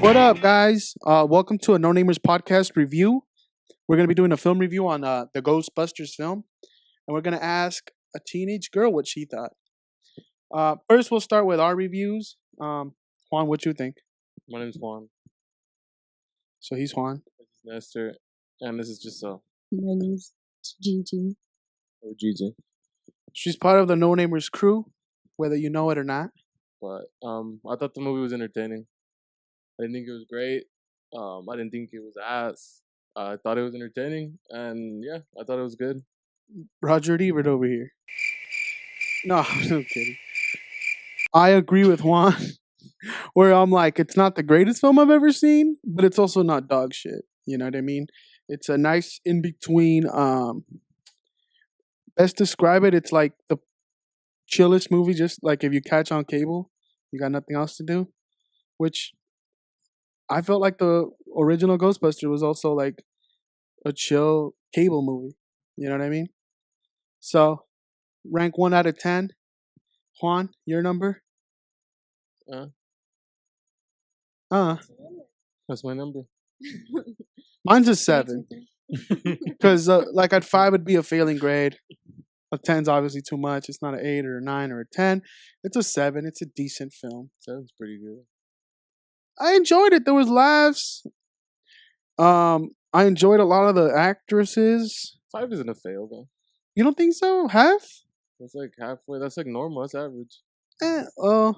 What up, guys? Welcome to a No Namers podcast review. We're going to be doing a film review on the Ghostbusters film, and we're going to ask a teenage girl what she thought. First, we'll start with our reviews. Juan, what you think? My name's Juan. So he's Juan. This is Nestor, and this is Giselle. My name's Gigi. Or Gigi. She's part of the No Namers crew, whether you know it or not. But I thought the movie was entertaining. I didn't think it was great. I didn't think it was ass. I thought it was entertaining, and yeah, I thought it was good. Roger Ebert over here. No, I'm kidding. I agree with Juan, where I'm like, it's not the greatest film I've ever seen, but it's also not dog shit. You know what I mean? It's a nice in between. Best describe it. It's like the chillest movie, just like if you catch on cable, you got nothing else to do. Which I felt like the original Ghostbuster was also like a chill cable movie. You know what I mean? So, rank 1 out of 10. Juan, your number? That's my number. Mine's a 7. Because like at 5 would be a failing grade. A 10's obviously too much. It's not an 8 or a 9 or a 10. It's a 7. It's a decent film. 7's pretty good. I enjoyed it. There was laughs. I enjoyed a lot of the actresses. 5 isn't a fail though. You don't think so? Half? That's like halfway. That's like normal. That's average. Because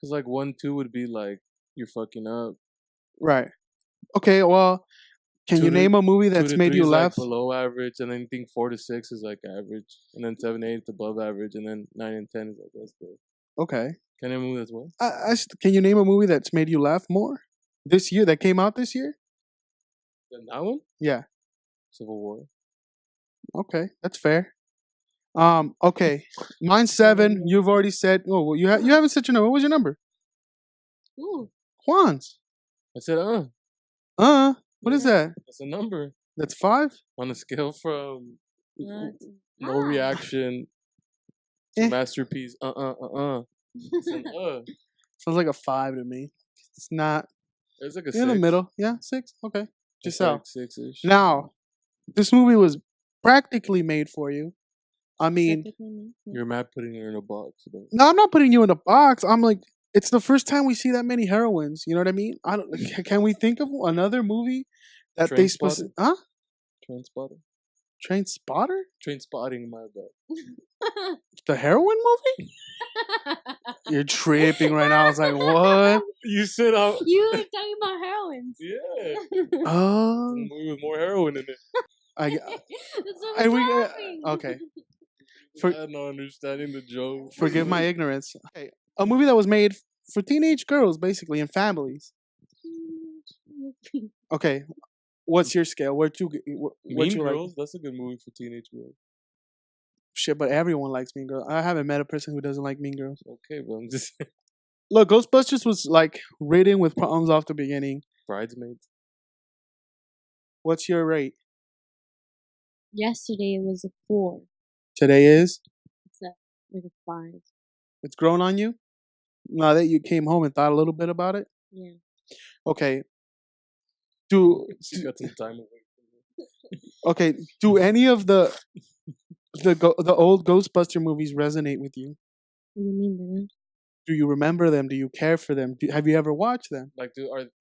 like 1, 2 would be like you're fucking up. Right. Okay. Well, can you name a movie that's made you laugh? Like below average, and then I think 4 to 6 is like average, and then 7, 8 is above average, and then 9 and 10 is like that's good. Okay. Can I name a movie that's what? Can you name a movie that's made you laugh more this year? That came out this year? That one? Yeah. Civil War. Okay, that's fair. Okay, mine's 7. You've already said. Oh, well, you haven't said your number. What was your number? Ooh. Juan's. I said, What is that? That's a number. That's 5? On a scale from no Ah. reaction to masterpiece. It's an Sounds like a 5 to me. It's not. It's like a 6. In the middle. Yeah, 6. Okay. Just Giselle. like 6-ish. Now, this movie was practically made for you. I mean, You're mad putting her in a box. But... no, I'm not putting you in a box. I'm like, it's the first time we see that many heroines. You know what I mean? Can we think of another movie that they specific? Huh? Trainspotting. Trainspotting? Trainspotting, my bad. The heroin movie? You're tripping right now. I was like, what? You said You were talking about heroines. Yeah. Oh. It's a movie with more heroin in it. Okay. I'm not understanding the joke. Forgive my ignorance. Okay. A movie that was made for teenage girls, basically, and families. Okay. What's your scale? Mean Girls? Like? That's a good movie for teenage girls. Shit, but everyone likes Mean Girls. I haven't met a person who doesn't like Mean Girls. Okay, but I'm just... Look, Ghostbusters was like written with problems off the beginning. Bridesmaids. What's your rate? Yesterday it was a 4. Today is? It's like a 5. It's grown on you? Now that you came home and thought a little bit about it? Yeah. Okay. She got some time away. Okay. Do any of the old Ghostbuster movies resonate with you? What do you mean by that? Do you remember them? Do you care for them? Have you ever watched them? Like,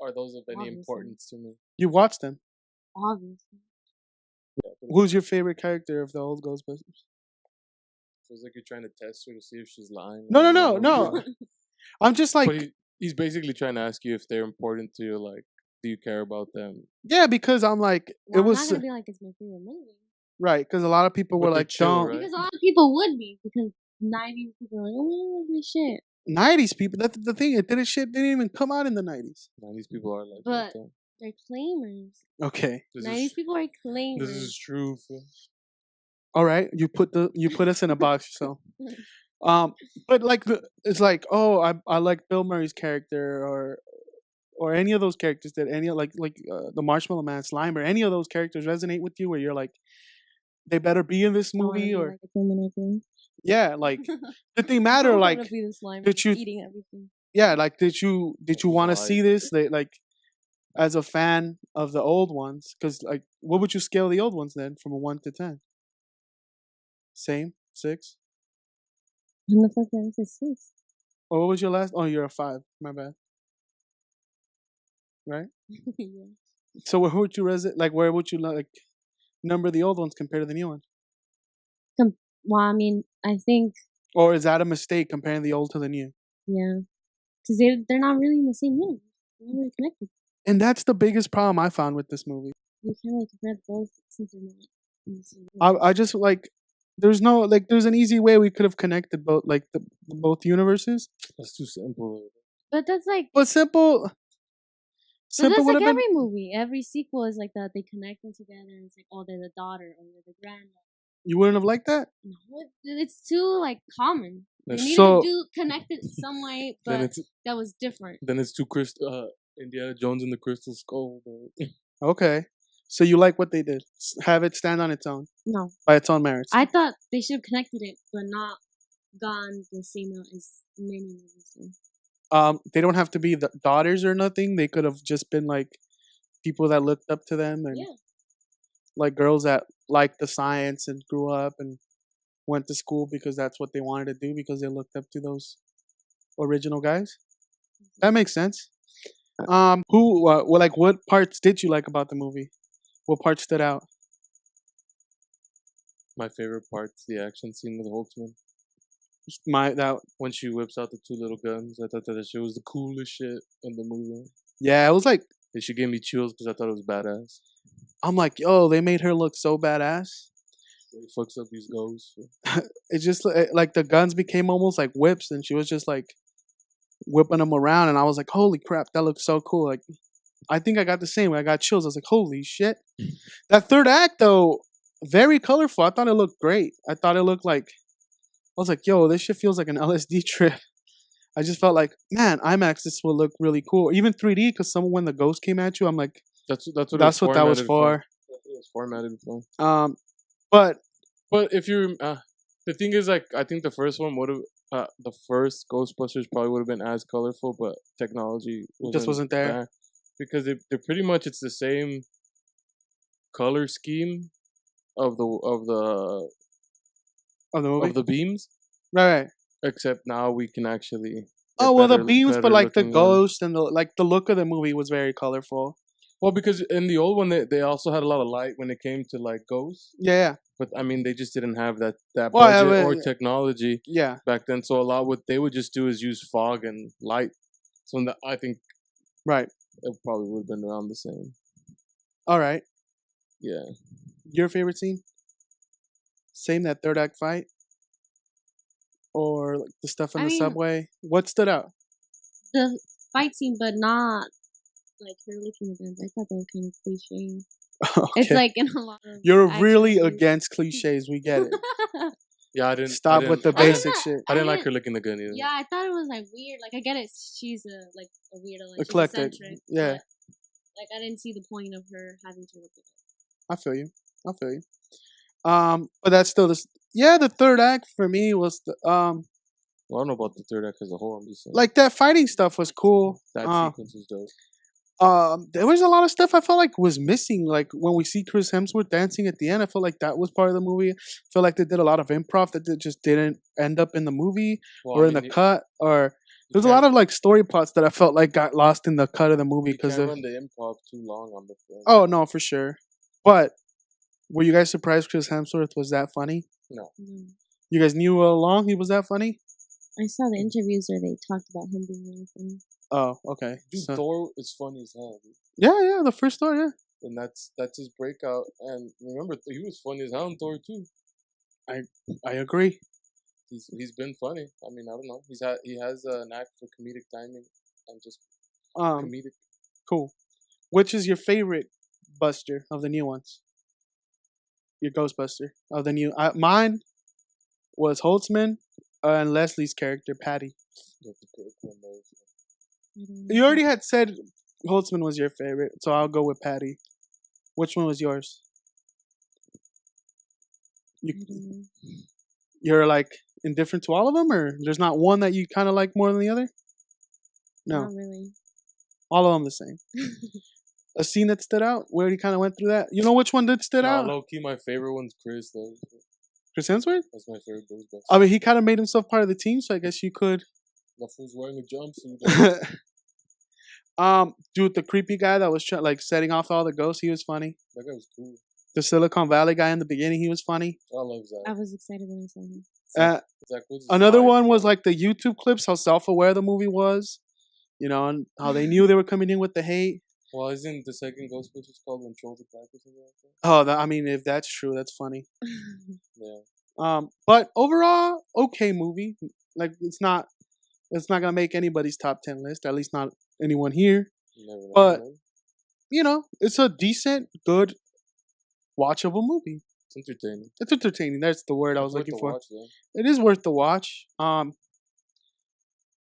are those of any importance to me? You watched them? Obviously. Yeah. Who's your favorite character of the old Ghostbusters? Feels like you're trying to test her to see if she's lying. No. I'm just like... But he's basically trying to ask you if they're important to you. Like, do you care about them? Yeah, because I'm like... Well, I'm not going to be like, it's my favorite movie. Right, because a lot of people were like, don't... Right? Because a lot of people would be. Because 90s people are like, oh, my shit. 90s people, that's the thing. Shit didn't even come out in the 90s. 90s people are like, but they're claimers. Okay. 90s people are claimers. This is true. All right, you put us in a box yourself. But like it's like, oh, I like Bill Murray's character or any of those characters that the Marshmallow Man, Slimer, any of those characters resonate with you where you're like, they better be in this movie or Yeah, like did they matter? I Like wanna be the slime did you? eating everything. Yeah, like did you want to see Live. this? They like as a fan of the old ones, because like what would you scale the old ones then from a 1 to 10? Same 6. And the fuck that is 6. Or what was your last? Oh, you're a 5. My bad. Right. Yeah. So where would you like? Where would you like number the old ones compared to the new ones? Well, I mean, I think, Or is that a mistake comparing the old to the new? yeah, because they're not really in the same universe. They're not really connected. And that's the biggest problem I found with this movie. You can't really compare both since they're not in the same universe. I just like there's no like there's an easy way we could have connected both like the both universes. That's too simple. But that's like, But simple but simple that's would like have been. every movie. Every sequel is like that. They connect them together, and it's like, oh, they're the daughter or they're the granddaughter. You wouldn't have liked that? No, it's too like common. They Then needed So- to do connect it some way, then but it's that was different. too Indiana Jones and the Crystal Skull. But Okay. So you like what they did. Have it stand on its own No, by its own merits. I thought they should have connected it, but not gone the same route as many movies do. They don't have to be the daughters or nothing. They could have just been like people that looked up to them and Yeah. like girls that liked the science and grew up and went to school because that's what they wanted to do because they looked up to those original guys. That makes sense. Who well, like what parts did you like about the movie? What parts stood out? my favorite part's the action scene with Holtzman. My that When she whips out the 2 little guns, I thought that shit was the coolest shit in the movie. yeah, it was like And she gave me chills because I thought it was badass. I'm like, yo, they made her look so badass. He fucks up these ghosts. It just like the guns became almost like whips, and she was just like whipping them around, and I was like, holy crap, that looks so cool. Like, I think I got the same. I got chills. I was like, holy shit. That third act though, very colorful. I thought it looked great. I thought it looked like I was like, yo, this shit feels like an LSD trip. I just felt like, man, IMAX, this will look really cool. Even 3D, because when the ghost came at you, I'm like, That's what that was for. That's what it was formatted for. But But if you, the thing is, like, I think the first one would have, the first Ghostbusters probably would have been as colorful, but technology Just wasn't there. because they're pretty much it's the same color scheme of the of the movie, of the beams, right? except now we can actually. Oh get well, the better- beams, but better like the looking ones. ghost and the look of the movie was very colorful. Well, because in the old one they also had a lot of light when it came to like ghosts, Yeah, but I mean they just didn't have that Well, I budget or mean- technology yeah. back then. So a lot what they would just do is use fog and light. So I think Right. it probably would have been around the same. All right. Yeah. Your favorite scene? Same, that third act fight, or like the stuff in I the mean- subway. What stood out? The fight scene, but not like her licking the guns. I thought that was kind of cliche. It's Okay. like in a lot of. You're action really movies. against cliches. We get it. Yeah, I didn't Stop with the I didn't- basic shit. I didn't like didn't- her licking the gun either. Yeah, I thought it was like weird. Like I get it, she's a weirdo, like Eclectic, she's eccentric. yeah. But, like I didn't see the point of her having to look at it. I feel you. I feel you. But that's still this. Yeah, the third act for me was the Well, I don't know about the third act as a whole. I'm just saying. like that fighting stuff was cool. that Uh, sequence was dope. There was a lot of stuff I felt like was missing. Like when we see Chris Hemsworth dancing at the end, I felt like that was part of the movie. I feel like they did a lot of improv that just didn't end up in the movie Well, or I in mean, the you- cut. Or you there's a can't- lot of like story plots that I felt like got lost in the cut of the movie you because can't of. run the improv too long on the film. Oh no, for sure. But were you guys surprised Chris Hemsworth was that funny? No. Mm. You guys knew all along he was that funny? I saw the interviews where they talked about him being really funny. Oh, okay. Dude, So- Thor is funny as hell, dude. yeah, the first Thor, yeah. And that's his breakout. And remember, he was funny as hell in Thor too. I agree. He's been funny. I mean, I don't know. He has a knack for comedic timing and just comedic. Cool. Which is your favorite Buster of the new ones? Your Ghostbuster of the new. Mine was Holtzman and Leslie's character Patty. You have to pick one of those. I don't You know. already had said Holtzman was your favorite, so I'll go with Patty. Which one was yours? I don't know. You're like indifferent to all of them, or there's not one that you kind of like more than the other? No, Not really. all of them the same. A scene that stood out? We already kind of went through that. You know which one did stood No, out? low key, my favorite one's Chris though. Chris Hemsworth? That's my favorite Ghostbuster. I mean, he kind of made himself part of the team, so I guess you could. That fool's wearing a jumpsuit. Dude, the creepy guy that was like setting off all the ghosts, he was funny. That guy was cool. The Silicon Valley guy in the beginning, he was funny. I love Zach. I was excited when I saw him. Zach Woods is Another fire, one was bro. like the YouTube clips, how self-aware the movie was, you know, and how they knew they were coming in with the hate. Well, isn't the second Ghostbusters called When Trolls Attack or something like that? Oh, I mean, if that's true, that's funny. Yeah. But overall, okay movie. Like it's not gonna make anybody's top 10 list. At least not anyone here. You never know. But man. you know, it's a decent, good, watchable movie. It's entertaining. It's entertaining. That's the word I was It's worth looking the for. watch, though. It is worth the watch.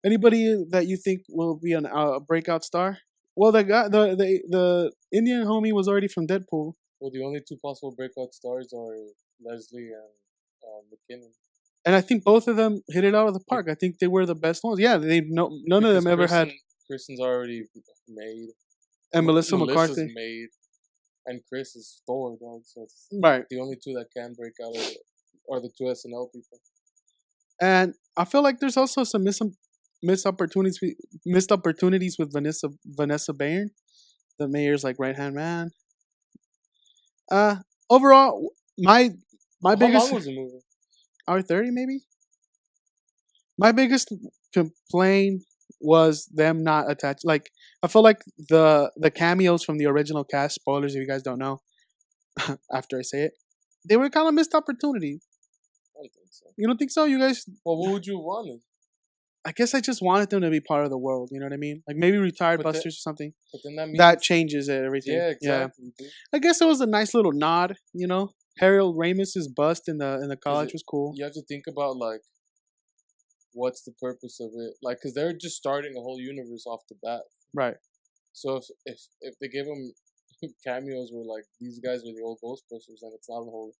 Anybody that you think will be a breakout star? Well, the guy, the Indian homie was already from Deadpool, Well, the only two possible breakout stars are Leslie and McKinnon. and I think both of them hit it out of the park. I think they were the best ones. Yeah, none of them ever had. Kristen's already made. And Melissa Melissa's McCarthy, made. And Chris is Thor, dog. So it's right? the only two that can break out are the two SNL people. And I feel like there's also some missed opportunities with Vanessa Bayer, the mayor's like right hand man. Overall, my How biggest long was the movie? hour 30 maybe. My biggest complaint was them not attached. Like I feel like the cameos from the original cast. Spoilers if you guys don't know. After I say it, they were kind of missed opportunities. I don't think so. You don't think so? You guys? Well, what would you have wanted? I guess I just wanted them to be part of the world. You know what I mean? Like maybe retired But busters or something. But then that means That changes it, everything. yeah, exactly. Dude. I guess it was a nice little nod. You know, Harold Ramis's bust in the college was cool. You have to think about like, what's the purpose of it? Like, cause they're just starting a whole universe off the bat. Right. So if they give them cameos where like these guys are the old Ghostbusters and it's not a whole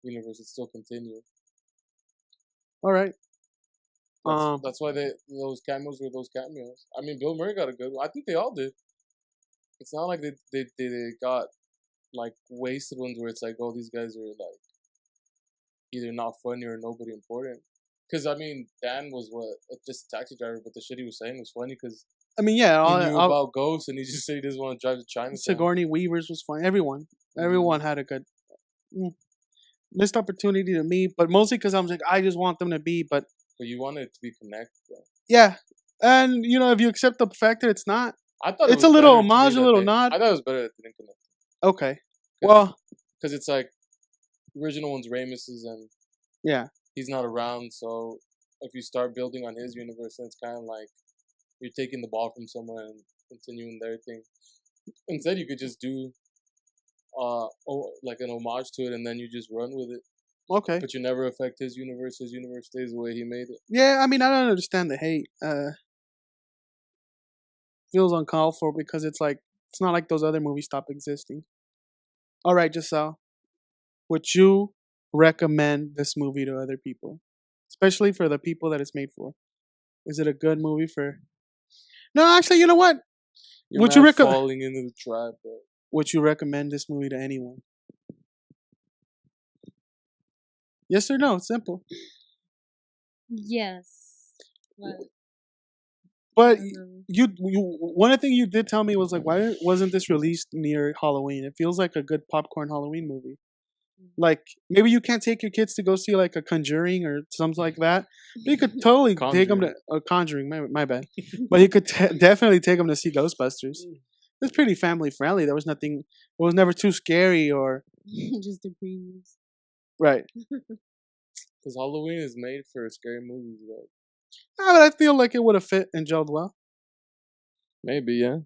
universe, it still continues. All right. That's why those cameos were those cameos. I mean, Bill Murray got a good one. I think they all did. It's not like they got like wasted ones where it's like, oh, these guys are like either not funny or nobody important. Because I mean, Dan was just a taxi driver, but the shit he was saying was funny because I mean, yeah. he knew about ghosts and he just said he doesn't want to drive to China. Sigourney Weaver's was fine. Everyone had a good missed opportunity to me, but mostly because I'm like, I just want them to be. But you want it to be connected. Though. Yeah, and you know, if you accept the fact that it's not, I thought it's a little homage, a little nod. I thought it was better that they didn't connect. Okay, well, because it's like the original one's Ramis's and yeah, he's not around. So if you start building on his universe, then it's kind of like you're taking the ball from someone and continuing their thing. Instead, you could just do like an homage to it, and then you just run with it. Okay. But you never affect his universe. His universe stays the way he made it. Yeah, I mean, I don't understand the hate. Feels uncalled for because it's like it's not like those other movies stop existing. All right, Giselle, would you recommend this movie to other people, especially for the people that it's made for? Is it a good movie for? No, actually, you know what? Would you recommend falling into the trap? Bro. Would you recommend this movie to anyone? Yes or no? It's simple. Yes. But you one of the things you did tell me was like, why wasn't this released near Halloween? It feels like a good popcorn Halloween movie. Like maybe you can't take your kids to go see like a Conjuring or something like that. But you could totally take them to Conjuring. My bad. But you could definitely take them to see Ghostbusters. It's pretty family friendly. There was nothing. It was never too scary or just the previews. Right. Because Halloween is made for scary movies, though. But I feel like it would have fit and gelled well. Maybe, yeah.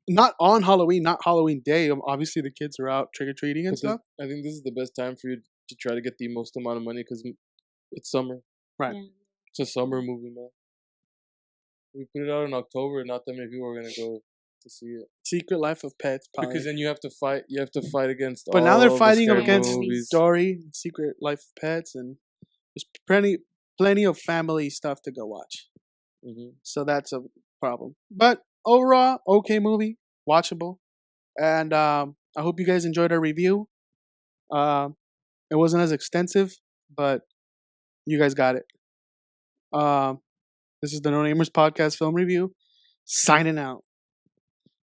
Not on Halloween, not Halloween Day. Obviously, the kids are out trick or treating and stuff. I think this is the best time for you to try to get the most amount of money because it's summer. Right. Yeah. It's a summer movie, man. We put it out in October. Not that many people are gonna go to see it. Secret Life of Pets. Probably. Because then you have to fight. You have to fight against. But now they're fighting the against movies. Story, Secret Life of Pets, and there's plenty of family stuff to go watch. Mm-hmm. So that's a problem. But overall, okay movie, watchable, and I hope you guys enjoyed our review. It wasn't as extensive, but you guys got it. This is the No Namers Podcast Film Review, signing out.